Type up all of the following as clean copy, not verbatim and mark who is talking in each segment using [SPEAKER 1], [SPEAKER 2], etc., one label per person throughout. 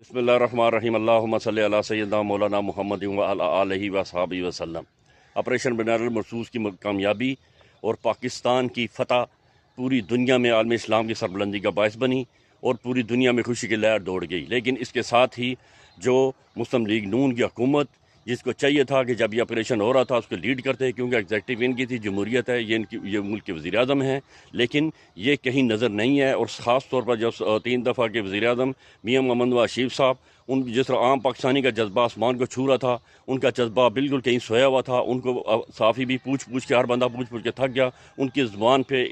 [SPEAKER 1] बिस्मिल्लाहिर्रहमानिर्रहीम अल्लाहुम्मा सल्लि अला सय्यिदना मौलाना मुहम्मद व अला आलिहि व अस्हाबिहि वसल्लम। ऑपरेशन बदरुल मरसूस की कामयाबी और पाकिस्तान की फ़तह पूरी दुनिया में आलम इस्लाम की सरबुलंदी का बायस बनी और पूरी दुनिया में खुशी की लहर दौड़ गई। लेकिन इसके साथ ही जो मुस्लिम लीग नून की हुकूमत, जिसको चाहिए था कि जब ये ऑपरेशन हो रहा था उसको लीड करते, क्योंकि एग्जेक्टिव इनकी थी, जमहूरियत है, ये मुल्क के वज़ीर आज़म हैं, लेकिन ये कहीं नज़र नहीं है। और ख़ास तौर पर जब 3 दफ़ा के वज़ीर आज़म मियां मोहम्मद नवाज़ शरीफ साहब, उन जिस तरह आम पाकिस्तानी का जज्बा आसमान को छू रहा था, उनका जज्बा बिल्कुल कहीं सोया हुआ था। उनको साफ़ी भी पूछ पूछ के, हर बंदा पूछ पूछ के थक गया। उनकी ज़ुबान पे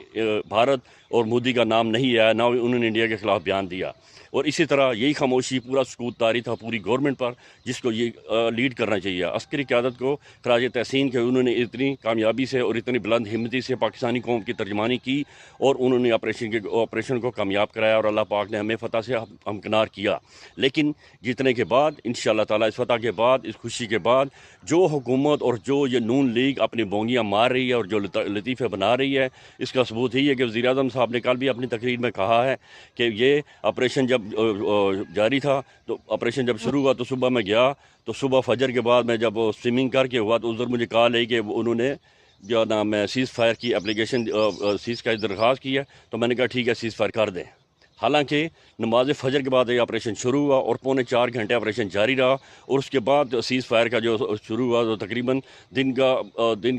[SPEAKER 1] भारत और मोदी का नाम नहीं आया, ना उन्होंने इंडिया के ख़िलाफ़ बयान दिया। और इसी तरह यही खामोशी पूरा सकूत तारी था पूरी गवर्नमेंट पर, जिसको ये लीड करना चाहिए। अस्करी क़यादत को खराज तहसीन के उन्होंने इतनी कामयाबी से और इतनी बुलंद हिम्मती से पाकिस्तानी कौम की तर्जमानी की और उन्होंने ऑपरेशन को कामयाब कराया और अल्लाह पाक ने हमें फ़तह से हमकिनार किया। लेकिन जीतने के बाद इंशाअल्लाह ताला, इस फ़तह के बाद, इस खुशी के बाद, जो हुकूमत और जो ये नून लीग अपनी बोंगियाँ मार रही है और जो लतीफ़े बना रही है, इसका सबूत यही है कि वज़ीर आज़म साहब ने कल भी अपनी तकरीर में कहा है कि ये ऑपरेशन जब जारी था, तो ऑपरेशन जब शुरू हुआ तो सुबह मैं गया, तो सुबह फजर के बाद मैं जब स्विमिंग करके हुआ तो उधर मुझे कॉल आई कि उन्होंने जो नाम है सीज़ फायर की एप्लीकेशन, सीज़ का दरख्वास्त की है। तो मैंने कहा ठीक है, सीज़ फायर कर दें। हालांकि नमाज फजर के बाद ये ऑपरेशन शुरू हुआ और पौने 4 घंटे ऑपरेशन जारी रहा। और उसके बाद सीज़ फायर का जो शुरू हुआ तो तकरीबन दिन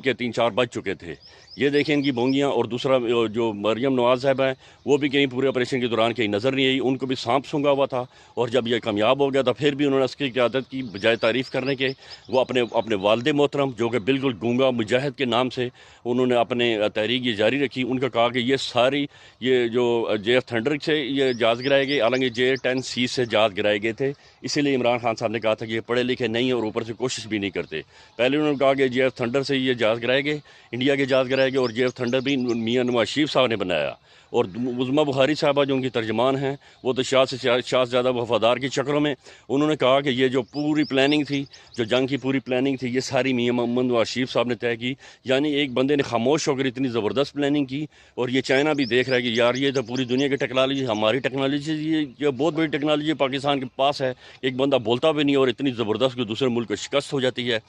[SPEAKER 1] के 3-4 बज चुके थे। ये देखें इनकी बोंगियाँ। और दूसरा जो मरियम नवाज़ साहब है, वो भी कहीं पूरे ऑपरेशन के दौरान कहीं नज़र नहीं आई। उनको भी सांप सूंघा हुआ था। और जब ये कामयाब हो गया तो फिर भी उन्होंने उसकी क़यादत की, बजाय तारीफ़ करने के वो अपने वालिद मोहतरम, जो कि बिल्कुल गूंगा मुजाहिद के नाम से उन्होंने अपने तहरीक ये जारी रखी। उनका कहा कि ये जो JF थंडर से ये जहाज़ गिराए गए, हालांकि J-10C से जहाज़ गिराए गए थे। इसीलिए इमरान खान साहब ने कहा था कि ये पढ़े लिखे नहीं है और ऊपर से कोशिश भी नहीं करते। पहले उन्होंने कहा कि JF थंडर से ये जहाज़ गिराए गए, इंडिया के जहाज़ गिराए गए, और JF थंडर भी मियां नवाज शरीफ साहब ने बनाया। और उज़्मा बुखारी साहबा जो उनकी तर्जमान हैं, वो तो शाह से ज़्यादा वफादार के चक्रों में उन्होंने कहा कि ये जो पूरी प्लानिंग थी, जो जंग की पूरी प्लानिंग थी, ये सारी मियां मोहम्मद नवाज शरीफ साहब ने तय की। यानी एक बंदे ने खामोश होकर इतनी ज़बरदस्त प्लानिंग की। और ये चाइना भी देख रहा है कि यार ये तो पूरी दुनिया की टेक्नोलॉजी, हमारी टेक्नोलॉजी, ये बहुत बड़ी टेक्नोलॉजी पाकिस्तान के पास है। एक बंदा बोलता भी नहीं और इतनी ज़बरदस्त कि दूसरे मुल्क को शिकस्त हो जाती है।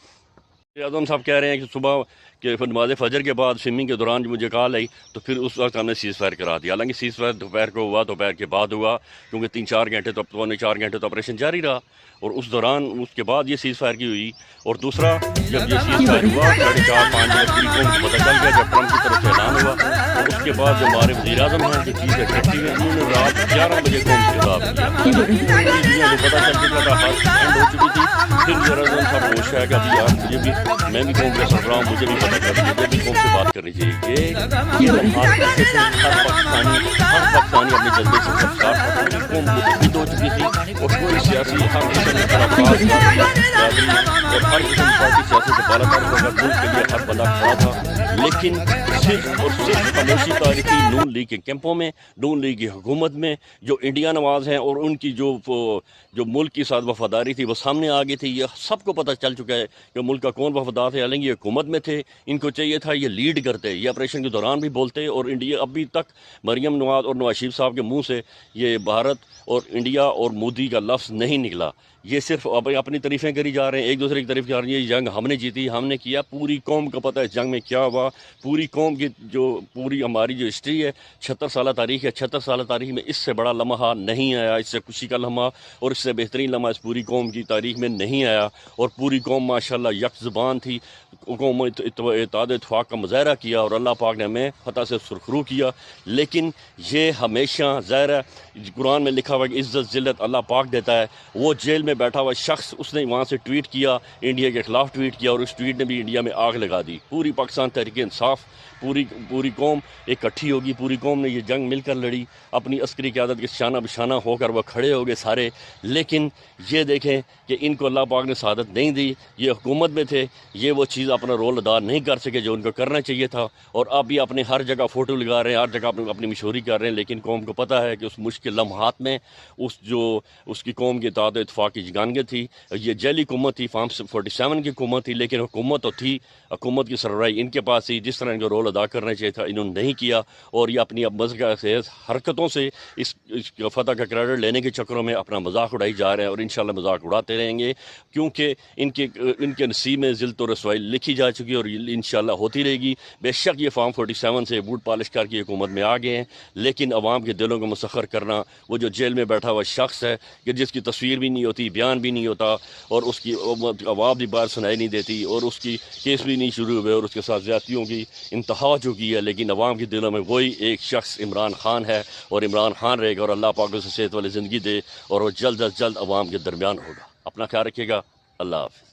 [SPEAKER 1] आज़म साहब कह रहे हैं कि सुबह के नमाज फजर के बाद स्विमिंग के दौरान जो मुझे कॉल आई, तो फिर उस वक्त हमने सीज़ फायर करा दिया। हालांकि सीज़ फायर दोपहर को हुआ, दोपहर के बाद हुआ, क्योंकि 3-4 घंटे तो पौने 4 घंटे तो ऑपरेशन जारी रहा। और उस दौरान उसके बाद ये सीज़ फायर की हुई। और दूसरा, जब ये सीज़ फायर हुआ 4:30-5 बजे पूरी कौम को पता चल गया, जब ट्रंप की तरफ से ऐलान हुआ। और उसके बाद जो हमारे वज़ीर आज़म हैं, जो चीज़ एग्जेक्टिव है, उन्होंने रात 11 बजे कौम से खिताब किया। पूरी दुनिया को पता चल चुका था, हर एंड हो चुकी थी। फिर वज़ीर आज़म साहब होश आया कि अभी यार मैं भी कौम के सरबराह हूँ, मुझे भी पता चल, मुझे भी कौम से बात करनी चाहिए। ये लम्हात ऐसे थे, हर पाकिस्तानी अपने जज्बे से सब साफ, पूरी कौम मुतहद हो चुकी थी। और कोई सियासी हर किस्म का और हर किस्म की सियासत से बालातर होकर मुल्क के लिए हर बंदा खड़ा था। लेकिन सिर्फ और सिर्फ खामोशी तारी थी नून लीग के कैंपों में, नून लीग की हुकूमत में, जो इंडिया नवाज हैं और उनकी जो मुल्क की साथ वफादारी थी वो सामने आ गई थी। ये सबको पता चल चुका है कि मुल्क का कौन वफादार थे। हालांकि ये हुकूमत में थे, इनको चाहिए था ये लीड करते, ये ऑपरेशन के दौरान भी बोलते। और इंडिया अभी तक मरियम नवाज और नवाज शरीफ साहब के मुंह से ये भारत और इंडिया और मोदी का लफ्ज़ नहीं निकला। ये सिर्फ अपनी तारीफ़ें करी जा रहे हैं, एक दूसरे की तारीफ़ कर रही है। ये जंग हमने जीती, हमने किया, पूरी कौम को पता है इस जंग में क्या हुआ। पूरी कौम की जो पूरी हमारी जो हिस्ट्री है, 76 साल तारीख़ है, 76 साल तारीख़ में इससे बड़ा लम्हा नहीं आया, इससे खुशी का लम्हा और इससे बेहतरीन लम्हा इस पूरी कौम की तारीख़ में नहीं आया। और पूरी कौम माशाल्लाह यक ज़ुबान थी, कौम इत्तेहाद इत्तफ़ाक़ का मुज़ाहरा किया और अल्लाह पाक ने हमें फ़तह से सुरखरू किया। लेकिन ये हमेशा ज़ाहिर है, कुरान में लिखा हुआ कि इज़्ज़त ज़िल्लत अल्लाह पाक देता है। वो जेल में बैठा हुआ शख्स, उसने वहाँ से ट्वीट किया, इंडिया के ख़िलाफ़ ट्वीट किया, और उस ट्वीट ने भी इंडिया में आग लगा दी। पूरी पाकिस्तान तहरीक इंसाफ, पूरी कौम इकट्ठी होगी, पूरी कौम ने ये जंग मिलकर लड़ी, अपनी अस्करी क़यादत के शाना बिशाना होकर वह खड़े हो गए सारे। लेकिन ये देखें कि इनको अल्लाह पाक ने शहादत नहीं दी, ये हुकूमत में थे, ये वो चीज़ अपना रोल अदा नहीं कर सके जो उनको करना चाहिए था। और अब भी अपने हर जगह फ़ोटो लगा रहे हैं, हर जगह अपनी मशहूरी कर रहे हैं। लेकिन कौम को पता है कि उस मुश्किल लम्हात में उसकी कौम की इत्तेहाद इत्तफ़ाक़ की जगानगत थी। ये जेली हुकूमत थी, फार्म 47 की हुकूमत थी, लेकिन हुकूमत तो थी, हुकूमत की सरबराही इनके पास थी। تھی، جس طرح ان کا رول ادا کرنا چاہیے تھا انہوں نے نہیں کیا، اور یہ اپنی مذہب حرکتوں سے اس فتح کا کریڈٹ لینے کے چکروں میں اپنا مذاق اڑائی جا رہے ہیں، اور انشاءاللہ مذاق اڑاتے رہیں گے، کیونکہ ان کے نصیب میں ذلت و رسوائی لکھی جا چکی ہے، اور یہ انشاءاللہ ہوتی رہے گی۔ بے شک یہ فارم 47 سے بوٹ پالش کر کے حکومت میں آ گئے ہیں، لیکن عوام کے دلوں کو مسخر کرنا، وہ جو جیل میں بیٹھا ہوا شخص ہے کہ جس کی تصویر بھی نہیں ہوتی، بیان بھی نہیں ہوتا، اور اس کی آواز بھی باہر سنائی نہیں دیتی، اور اس کی کیس بھی نہیں شروع ہوئے، اور اس کے ساتھ زیادتیوں کی انتہا ہو چکی ہے، لیکن عوام کے دلوں میں وہی ایک شخص عمران خان ہے، اور عمران خان رہے گا، اور اللہ پاک اسے صحت والی زندگی دے، اور وہ جلد از جلد عوام کے درمیان ہوگا۔ اپنا خیال رکھیے گا، اللہ حافظ۔